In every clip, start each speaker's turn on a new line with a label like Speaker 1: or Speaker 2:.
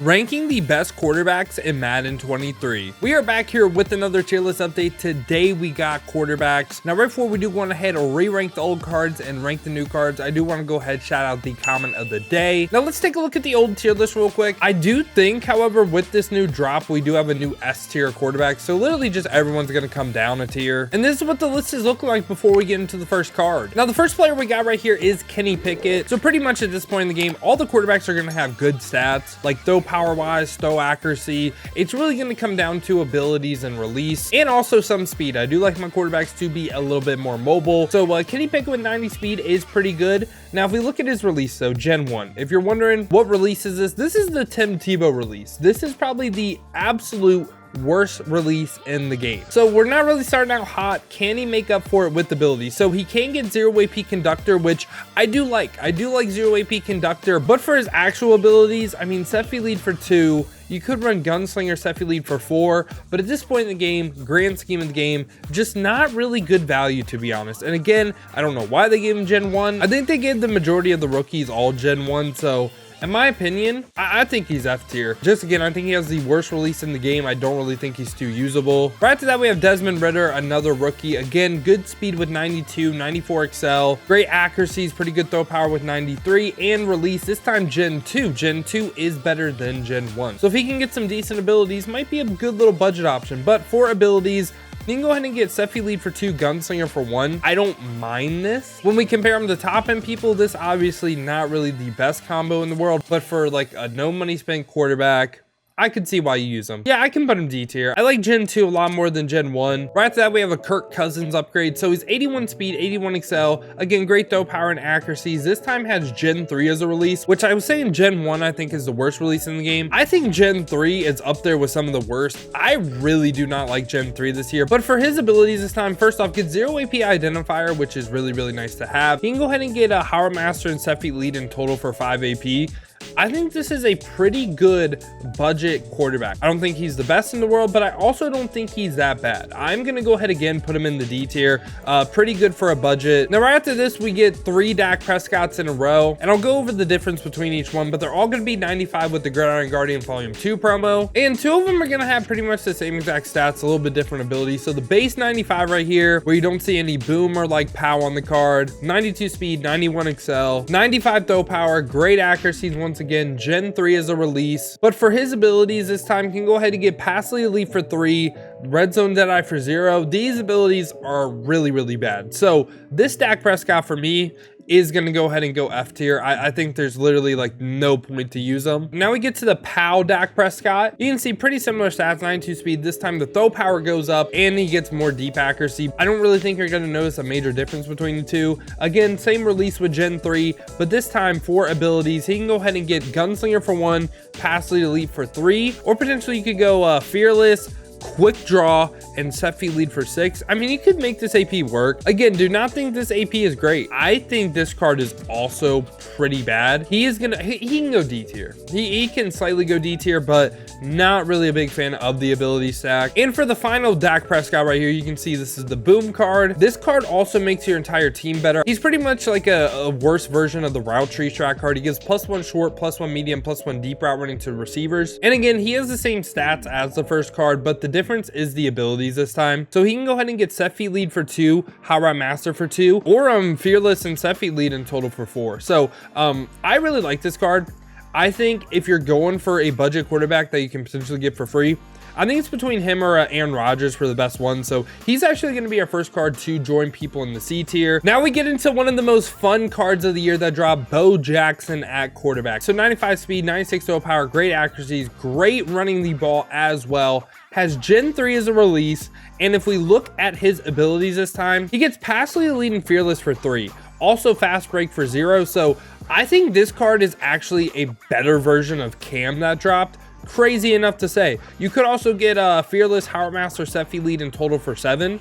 Speaker 1: Ranking the best quarterbacks in Madden 23. We are back here with another tier list update. Today we got quarterbacks. Now right before we do go ahead and re-rank the old cards and rank the new cards, I do want to go ahead and shout out the comment of the day. Now let's take a look at the old tier list real quick. I do think, however, with this new drop, we do have a new S tier quarterback. So literally just everyone's going to come down a tier. And this is what the list is looking like before we get into the first card. Now the first player we got right here is Kenny Pickett. So pretty much at this point in the game, all the quarterbacks are going to have good stats, like throw power wise, throw accuracy. It's really going to come down to abilities and release, and also some speed. I do like my quarterbacks to be a little bit more mobile. So Kenny Pickett with 90 speed is pretty good. Now if we look at his release though, Gen 1, if you're wondering what release is this, this is the Tim Tebow release. This is probably the absolute worst release in the game. So we're not really starting out hot. Can he make up for it with ability? So he can get 0 AP conductor, which I do like 0 AP conductor, but for his actual abilities, I mean, set feet lead for 2. You could run gunslinger, set feet lead for 4, but at this point in the game, grand scheme of the game, just not really good value, to be honest. And again, I don't know why they gave him Gen 1. I think they gave the majority of the rookies all Gen 1, so in my opinion, I think he's F tier. Just again, I think he has the worst release in the game. I don't really think he's too usable. Right after that, we have Desmond, another rookie. Again, good speed with 92, 94 excel, great accuracy, pretty good throw power with 93, and release, this time Gen 2. Gen 2 is better than Gen 1. So if he can get some decent abilities, might be a good little budget option. But for abilities, you can go ahead and get set feet lead for 2, gunslinger for 1. I don't mind this. When we compare him to top end people, this obviously not really the best combo in the world, but for like a no money spent quarterback, I could see why you use him. Yeah, I can put him D tier. I like Gen 2 a lot more than Gen 1. Right after that, we have a Kirk Cousins upgrade. So he's 81 speed, 81 excel. Again, great throw power and accuracies. This time has Gen 3 as a release, which I was saying Gen 1 I think is the worst release in the game. I think Gen 3 is up there with some of the worst. I really do not like Gen 3 this year, but for his abilities this time, first off, get 0 AP identifier, which is really, really nice to have. He can go ahead and get a Howard Master and set feet lead in total for 5 AP. I think this is a pretty good budget quarterback. I don't think he's the best in the world, but I also don't think he's that bad. I'm going to go ahead again, put him in the D tier. Pretty good for a budget. Now, right after this, we get 3 Dak Prescotts in a row, and I'll go over the difference between each one, but they're all going to be 95 with the Gridiron Guardian Volume 2 promo, and 2 of them are going to have pretty much the same exact stats, a little bit different abilities. So the base 95 right here, where you don't see any boom or like pow on the card, 92 speed, 91 excel, 95 throw power, great accuracies once again, Gen 3 is a release. But for his abilities this time, can go ahead and get Passly Elite for 3, Red Zone Deadeye for 0. These abilities are really, really bad. So this Dak Prescott for me is going to go ahead and go F tier. I think there's literally like no point to use them. Now we get to the POW Dak Prescott. You can see pretty similar stats, 92 speed. This time the throw power goes up and he gets more deep accuracy. I don't really think you're going to notice a major difference between the two. Again, same release with Gen 3, but this time for abilities, he can go ahead and get Gunslinger for 1, Pass Lead Elite for 3, or potentially you could go Fearless, Quick Draw, and set feet lead for 6. I mean, you could make this AP work. Again, do not think this AP is great. I think this card is also pretty bad. He can go D tier. He can slightly go D tier, but not really a big fan of the ability stack. And for the final Dak Prescott right here, you can see this is the boom card. This card also makes your entire team better. He's pretty much like a worse version of the route tree track card. He gives +1 short, +1 medium, +1 deep route running to receivers. And again, he has the same stats as the first card, but the difference is the abilities this time. So he can go ahead and get set feet lead for 2, high route master for 2, or fearless and set feet lead in total for 4. So I really like this card. I think if you're going for a budget quarterback that you can potentially get for free, I think it's between him or Aaron Rodgers for the best one. So he's actually going to be our first card to join people in the C tier. Now we get into one of the most fun cards of the year that dropped, Bo Jackson at quarterback. So 95 speed, 96 throw power, great accuracies, great running the ball as well. Has Gen 3 as a release. And if we look at his abilities this time, he gets Passly Elite and Fearless for 3. Also fast break for 0. So I think this card is actually a better version of Cam that dropped. Crazy enough to say. You could also get Fearless, Howard Master, set feet lead in total for 7.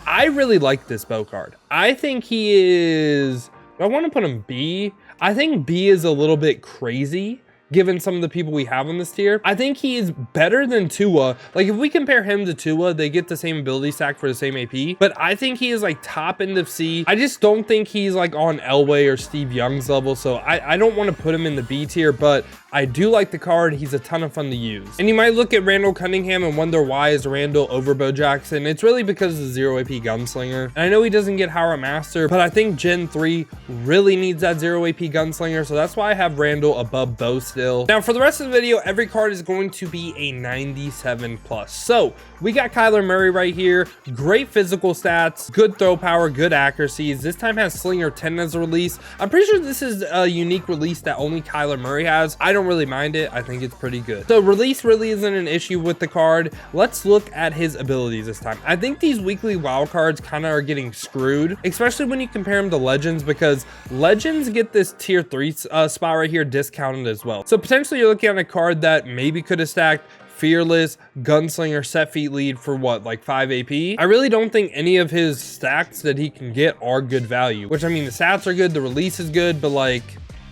Speaker 1: I really like this Bo card. I think he is, I want to put him B. I think B is a little bit crazy given some of the people we have on this tier. I think he is better than Tua. Like, if we compare him to Tua, they get the same ability stack for the same AP, but I think he is like top end of C. I just don't think he's like on Elway or Steve Young's level, so I don't want to put him in the B tier, but I do like the card. He's a ton of fun to use. And you might look at Randall Cunningham and wonder why is Randall over Bo Jackson. It's really because of the 0 AP gunslinger. And I know he doesn't get Howard Master, but I think Gen 3 really needs that 0 AP gunslinger. So that's why I have Randall above Bo still. Now for the rest of the video, every card is going to be a 97 plus. So we got Kyler Murray right here. Great physical stats, good throw power, good accuracies. This time has Slinger 10 as a release. I'm pretty sure this is a unique release that only Kyler Murray has. I don't really mind it. I think it's pretty good. So release really isn't an issue with the card. Let's look at his abilities this time. I think these weekly wild cards kind of are getting screwed, especially when you compare them to Legends, because Legends get this tier 3 spot right here discounted as well. So potentially you're looking at a card that maybe could have stacked Fearless, Gunslinger, Set Feet Lead for what, like 5 AP? I really don't think any of his stacks that he can get are good value, which I mean, the stats are good, the release is good, but like,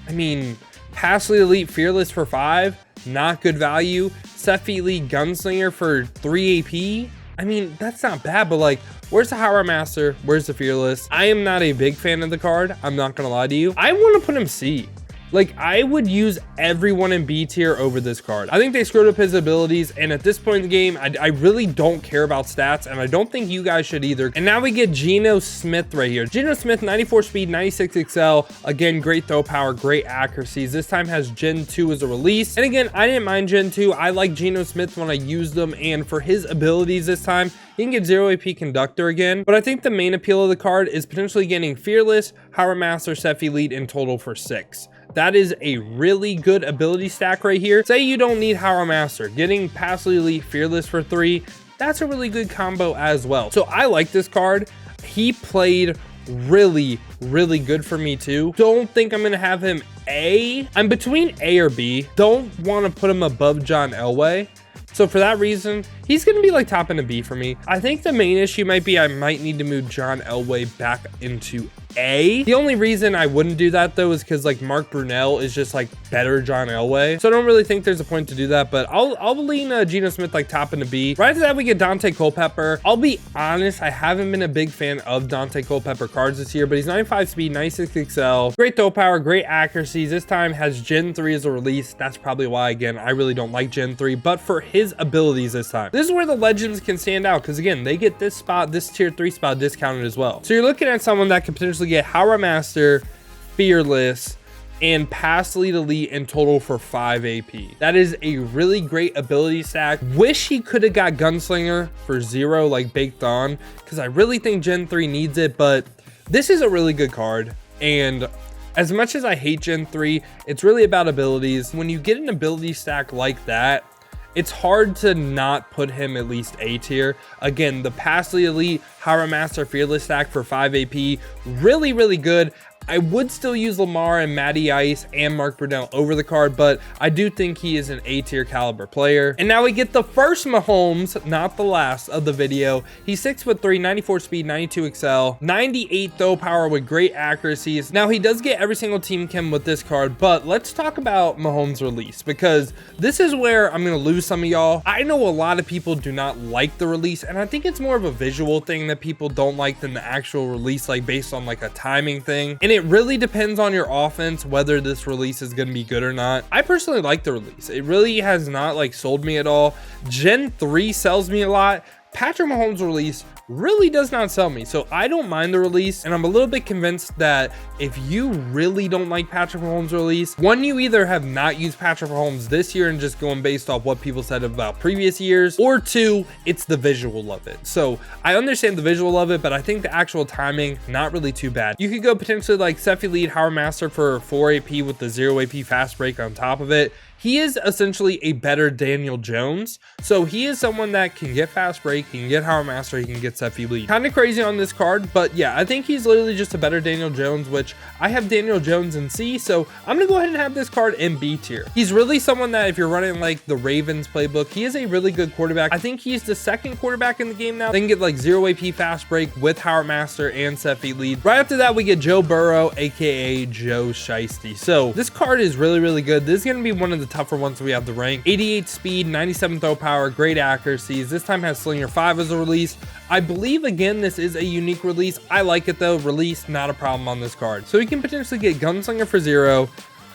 Speaker 1: I mean, Pass Lead Elite Fearless for 5, not good value. Set Feet Lead Gunslinger for 3 AP. I mean, that's not bad, but like, where's the Howard Master? Where's the Fearless? I am not a big fan of the card. I'm not gonna lie to you. I want to put him C. Like, I would use everyone in B tier over this card. I think they screwed up his abilities, and at this point in the game, I really don't care about stats, and I don't think you guys should either. And now we get Geno Smith right here. Geno Smith, 94 speed, 96 excel. Again, great throw power, great accuracies. This time has Gen 2 as a release. And again, I didn't mind Gen 2. I like Geno Smith when I use them, and for his abilities this time, he can get 0 AP Conductor again. But I think the main appeal of the card is potentially getting Fearless, Howard Master, Set Feet Lead in total for 6. That is a really good ability stack right here. Say you don't need Howard Master, getting Pass Lead Elite Fearless for 3, that's a really good combo as well. So I like this card. He played really good for me too. Don't think I'm gonna have him A. I'm between A or B. Don't want to put him above John Elway. So for that reason, he's going to be like top in a B for me. I think the main issue might be I might need to move John Elway back into A. The only reason I wouldn't do that though is because like Mark Brunell is just like better John Elway. So I don't really think there's a point to do that, but I'll lean Geno Smith like top in a B. Right after that, we get Dante Culpepper. I'll be honest, I haven't been a big fan of Dante Culpepper cards this year, but he's 95 speed, 96 excel, great throw power, great accuracies. This time has Gen 3 as a release. That's probably why, again, I really don't like Gen 3, but for his abilities this time, this is where the Legends can stand out, because again, they get this spot, this tier 3 spot discounted as well. So you're looking at someone that could potentially get Howard Master, Fearless, and Pass Lead Elite in total for 5 AP. That is a really great ability stack. Wish he could have got Gunslinger for 0 like baked on, because I really think Gen 3 needs it, but this is a really good card. And as much as I hate Gen 3, it's really about abilities. When you get an ability stack like that, it's hard to not put him at least A tier. Again, the Pass Lead Elite, Howard Master, Fearless stack for 5 AP, really good. I would still use Lamar and Matty Ice and Mark Brunell over the card, but I do think he is an A tier caliber player. And now we get the first Mahomes, not the last of the video. He's 6'3", 94 speed, 92 excel, 98 throw power with great accuracies. Now he does get every single team chem with this card, but let's talk about Mahomes release, because this is where I'm gonna lose some of y'all. I know a lot of people do not like the release, and I think it's more of a visual thing that people don't like than the actual release, like based on like a timing thing. And it really depends on your offense whether this release is going to be good or not. I personally like the release. It really has not like sold me at all. Gen 3 sells me a lot. Patrick Mahomes' release really does not sell me, so I don't mind the release, and I'm a little bit convinced that if you really don't like Patrick Mahomes' release, one, you either have not used Patrick Mahomes this year and just going based off what people said about previous years, or two, it's the visual of it. So I understand the visual of it, but I think the actual timing, not really too bad. You could go potentially like Set Feet Lead, Howard Master for 4 AP with the 0 AP fast break on top of it. He is essentially a better Daniel Jones. So he is someone that can get fast break, he can get Howard Master, he can get Set Feet Lead. Kind of crazy on this card, but yeah, I think he's literally just a better Daniel Jones, which I have Daniel Jones in C, so I'm gonna go ahead and have this card in B tier. He's really someone that if you're running like the Ravens playbook, he is a really good quarterback. I think he's the second quarterback in the game now. They can get like 0 AP fast break with Howard Master and Set Feet Lead. Right after that, we get Joe Burrow, aka Joe Shiesty. So this card is really good. This is gonna be one of the tougher ones we have to rank. 88 speed, 97 throw power, great accuracies. This time has Slinger 5 as a release. I believe again this is a unique release. I like it though. Release, not a problem on this card. So we can potentially get Gunslinger for 0,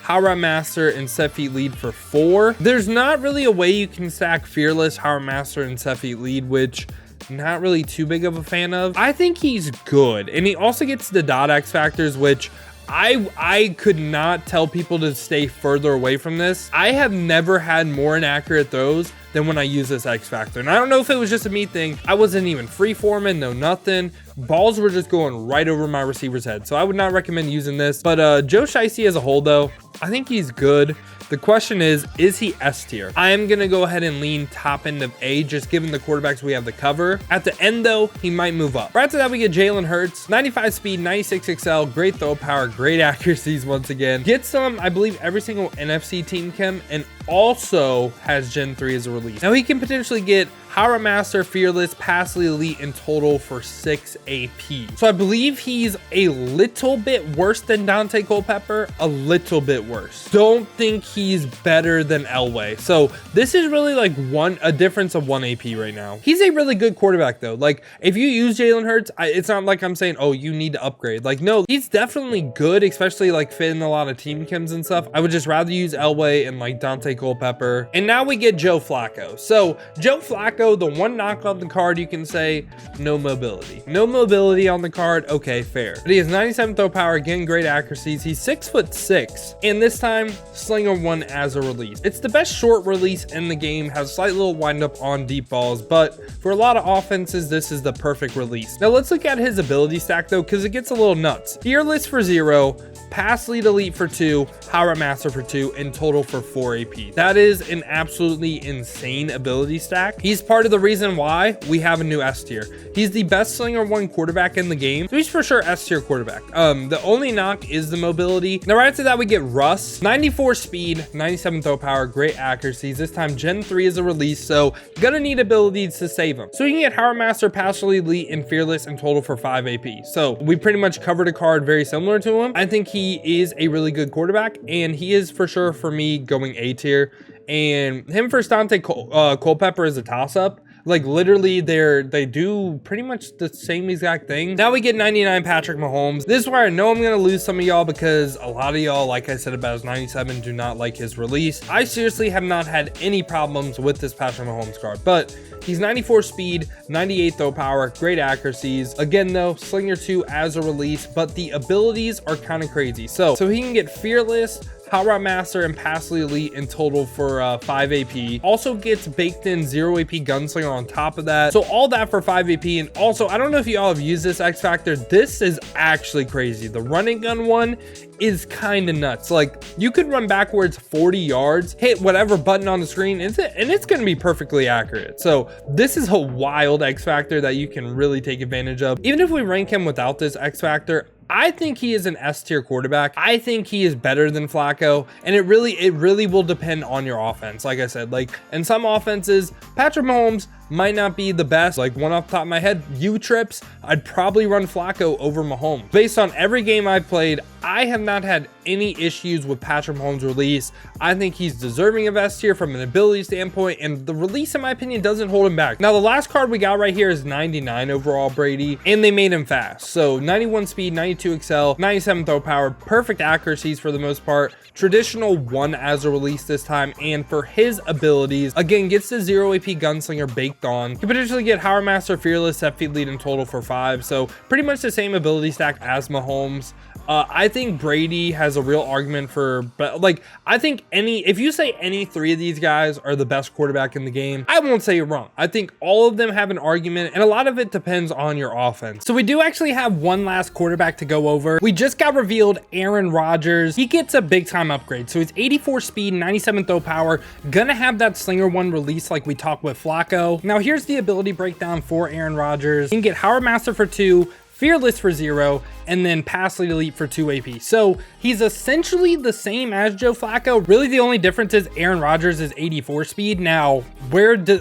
Speaker 1: power route master, and set feet lead for 4. There's not really a way you can stack fearless, power route master, and set feet lead, which not really too big of a fan of. I think he's good, and he also gets the dot X factors, which I could not tell people to stay further away from this. I have never had more inaccurate throws than when I use this X factor. And I don't know if it was just a me thing. I wasn't even free-forming, no nothing. Balls were just going right over my receiver's head. So I would not recommend using this. But Joe Shiesty as a whole though, I think he's good. The question is he S tier? I am going to go ahead and lean top end of A, just given the quarterbacks we have to cover. At the end, though, he might move up. Right after that, we get Jalen Hurts, 95 speed, 96 XL, great throw power, great accuracies once again. Gets some, I believe, every single NFC team chem, and also has Gen 3 as a release. Now, he can potentially get Power Master, Fearless, Passly Elite in total for 6 AP. So I believe he's a little bit worse than Dante Culpepper, a little bit worse. Don't think he's better than Elway. So this is really like a difference of 1 AP right now. He's a really good quarterback though. Like if you use Jalen Hurts, it's not like I'm saying, oh, you need to upgrade. Like no, he's definitely good, especially like fitting a lot of team chems and stuff. I would just rather use Elway and like Dante Culpepper. And now we get Joe Flacco. So Joe Flacco, the one knock on the card, you can say no mobility. No mobility on the card, okay, fair. But he has 97 throw power, again, great accuracies. He's 6'6", and this time, Slinger 1 as a release. It's the best short release in the game, has a slight little windup on deep balls, but for a lot of offenses, this is the perfect release. Now let's look at his ability stack though, because it gets a little nuts. Fearless for 0, Pass Lead Elite for 2, Power Master for 2, and total for 4 AP. That is an absolutely insane ability stack. He's part of the reason why we have a new S tier. He's the best Slinger 1 quarterback in the game, so he's for sure S tier quarterback. The only knock is the mobility. Now right after that, we get Russ, 94 speed, 97 throw power, great accuracies. This time Gen 3 is a release, so gonna need abilities to save him. So you can get Power Master, Pass Lead Elite, and Fearless in total for 5 AP. So we pretty much covered a card very similar to him. I think he is a really good quarterback, and he is for sure for me going A tier. And him for Dante Culpepper is a toss-up. Like literally they do pretty much the same exact thing. Now we get 99 Patrick Mahomes. This is where I know I'm gonna lose some of y'all, because a lot of y'all, like I said about his 97, do not like his release. I seriously have not had any problems with this Patrick Mahomes card, but he's 94 speed, 98 throw power, great accuracies. Again though, Slinger 2 as a release, but the abilities are kind of crazy. So he can get Fearless, Power Out Master, and Passly Elite in total for 5 AP. Also gets baked in 0 AP Gunslinger on top of that. So all that for 5 AP. And also, I don't know if you all have used this X Factor. This is actually crazy. The running gun one is kind of nuts. Like you could run backwards 40 yards, hit whatever button on the screen, and it's going to be perfectly accurate. So this is a wild X Factor that you can really take advantage of. Even if we rank him without this X Factor, I think he is an S tier quarterback. I think he is better than Flacco, and it really will depend on your offense. Like I said, like in some offenses, Patrick Mahomes might not be the best. Like one off the top of my head, trips, I'd probably run Flacco over Mahomes. Based on every game I've played, I have not had any issues with Patrick Mahomes' release. I think he's deserving of S tier from an ability standpoint, and the release, in my opinion, doesn't hold him back. Now, the last card we got right here is 99 overall Brady, and they made him fast. So 91 speed, 92 XL, 97 throw power, perfect accuracies for the most part. Traditional 1 as a release this time, and for his abilities, again, gets the 0 AP Gunslinger baked on. You can potentially get Power Master, Fearless, Set Feet Lead in total for 5. So pretty much the same ability stack as Mahomes. I think Brady has a real argument for, but like, I think if you say any 3 of these guys are the best quarterback in the game, I won't say you're wrong. I think all of them have an argument, and a lot of it depends on your offense. So we do actually have one last quarterback to go over. We just got revealed Aaron Rodgers. He gets a big time upgrade. So he's 84 speed, 97 throw power, gonna have that Slinger 1 release like we talked with Flacco. Now here's the ability breakdown for Aaron Rodgers. You can get Power Master for 2, Fearless for 0, and then Pass Lead Elite for 2 AP. So he's essentially the same as Joe Flacco. Really the only difference is Aaron Rodgers is 84 speed. Now,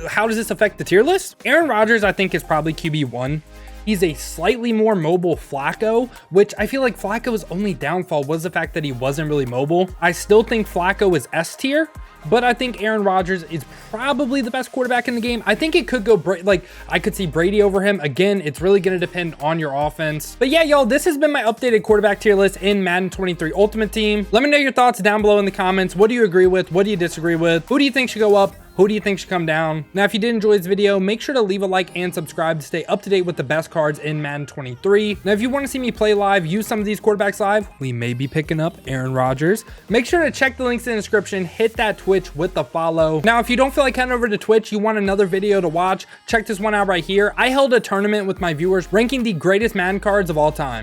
Speaker 1: how does this affect the tier list? Aaron Rodgers, I think, is probably QB1. He's a slightly more mobile Flacco, which I feel like Flacco's only downfall was the fact that he wasn't really mobile. I still think Flacco is S tier, but I think Aaron Rodgers is probably the best quarterback in the game. I think it could go, like, I could see Brady over him. Again, it's really going to depend on your offense. But yeah, y'all, this has been my updated quarterback tier list in Madden 23 Ultimate Team. Let me know your thoughts down below in the comments. What do you agree with? What do you disagree with? Who do you think should go up? Who do you think should come down? Now, if you did enjoy this video, make sure to leave a like and subscribe to stay up to date with the best cards in Madden 23. Now, if you want to see me play live, use some of these quarterbacks live, we may be picking up Aaron Rodgers. Make sure to check the links in the description, hit that Twitch with the follow. Now, if you don't feel like heading over to Twitch, you want another video to watch, check this one out right here. I held a tournament with my viewers ranking the greatest Madden cards of all time.